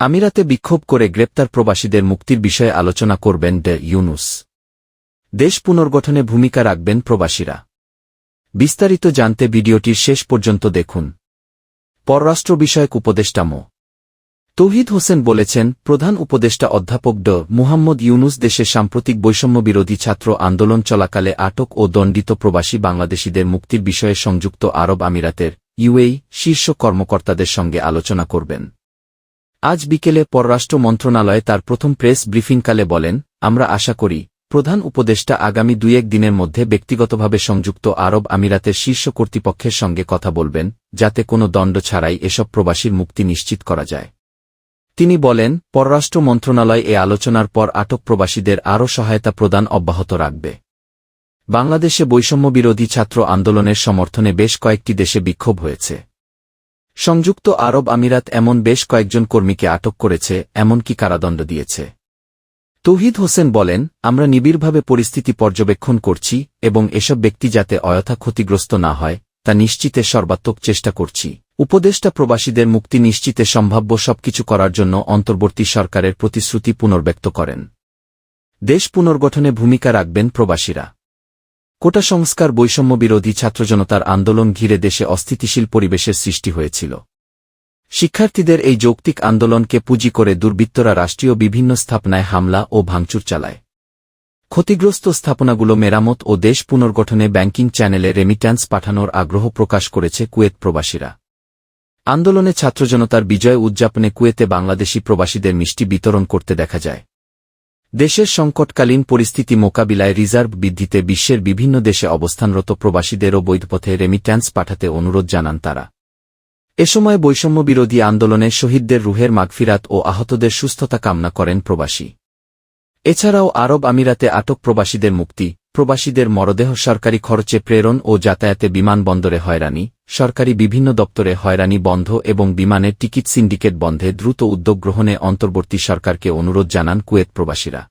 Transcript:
আমিরাতে বিক্ষোভ করে গ্রেপ্তার প্রবাসীদের মুক্তির বিষয়ে আলোচনা করবেন ড ইউনূস। দেশ পুনর্গঠনে ভূমিকা রাখবেন প্রবাসীরা। বিস্তারিত জানতে ভিডিওটির শেষ পর্যন্ত দেখুন। পররাষ্ট্র বিষয়ক উপদেষ্টা মো. তৌহিদ হোসেন বলেছেন, প্রধান উপদেষ্টা অধ্যাপক ড মুহাম্মদ ইউনূস দেশে সাম্প্রতিক বৈষম্যবিরোধী ছাত্র আন্দোলন চলাকালে আটক ও দণ্ডিত প্রবাসী বাংলাদেশিদের মুক্তির বিষয়ে সংযুক্ত আরব আমিরাতের ইউএই শীর্ষ কর্মকর্তাদের সঙ্গে আলোচনা করবেন। আজ বিকেলে পররাষ্ট্র মন্ত্রণালয়ে তার প্রথম প্রেস ব্রিফিংকালে বলেন, আমরা আশা করি প্রধান উপদেষ্টা আগামী 2-1 দিনের মধ্যে ব্যক্তিগতভাবে সংযুক্ত আরব আমিরাতের শীর্ষ কর্তৃপক্ষের সঙ্গে কথা বলবেন, যাতে কোনো দ্বন্দ্ব ছাড়াই এসব প্রবাসীর মুক্তি নিশ্চিত করা যায়। তিনি বলেন, পররাষ্ট্র মন্ত্রণালয় এ আলোচনার পর আটক প্রবাসীদের আরও সহায়তা প্রদান অব্যাহত রাখবে। বাংলাদেশে বৈষম্যবিরোধী ছাত্র আন্দোলনের সমর্থনে বেশ কয়েকটি দেশে বিক্ষোভ হয়েছে। সংযুক্ত আরব আমিরাত এমন বেশ কয়েকজন কর্মীকে আটক করেছে, এমনকি কারাদণ্ড দিয়েছে। তৌহিদ হোসেন বলেন, আমরা নিবিড়ভাবে পরিস্থিতি পর্যবেক্ষণ করছি এবং এসব ব্যক্তি যাতে অযথা ক্ষতিগ্রস্ত না হয় তা নিশ্চিতে সর্বাত্মক চেষ্টা করছি। উপদেষ্টা প্রবাসীদের মুক্তি নিশ্চিতে সম্ভাব্য সবকিছু করার জন্য অন্তর্বর্তী সরকারের প্রতিশ্রুতি পুনর্ব্যক্ত করেন। দেশ পুনর্গঠনে ভূমিকা রাখবেন প্রবাসীরা। কোটা সংস্কার বৈষম্যবিরোধী ছাত্রজনতার আন্দোলন ঘিরে দেশে অস্থিতিশীল পরিবেশের সৃষ্টি হয়েছিল। শিক্ষার্থীদের এই যৌক্তিক আন্দোলনকে পুঁজি করে দুর্বৃত্তরা রাষ্ট্রীয় বিভিন্ন স্থাপনায় হামলা ও ভাঙচুর চালায়। ক্ষতিগ্রস্ত স্থাপনাগুলো মেরামত ও দেশ পুনর্গঠনে ব্যাংকিং চ্যানেলে রেমিট্যান্স পাঠানোর আগ্রহ প্রকাশ করেছে কুয়েত প্রবাসীরা। আন্দোলনে ছাত্রজনতার বিজয় উদযাপনে কুয়েতে বাংলাদেশি প্রবাসীদের মিষ্টি বিতরণ করতে দেখা যায়। দেশের সংকটকালীন পরিস্থিতি মোকাবিলায় রিজার্ভ বৃদ্ধিতে বিশ্বের বিভিন্ন দেশে অবস্থানরত প্রবাসীদেরও বৈধপথে রেমিট্যান্স পাঠাতে অনুরোধ জানান তারা। এ সময় বৈষম্যবিরোধী আন্দোলনে শহীদদের রুহের মাগফিরাত ও আহতদের সুস্থতা কামনা করেন প্রবাসী। এছাড়াও আরব আমিরাতে আটক প্রবাসীদের মুক্তি, প্রবাসীদের মরদেহ সরকারি খরচে প্রেরণ ও যাতায়াতে বিমানবন্দরে হয়রানি, সরকারি বিভিন্ন দপ্তরে হয়রানি বন্ধ এবং বিমানের টিকিট সিন্ডিকেট বন্ধে দ্রুত উদ্যোগ গ্রহণে অন্তর্বর্তী সরকারকে অনুরোধ জানান কুয়েত প্রবাসীরা।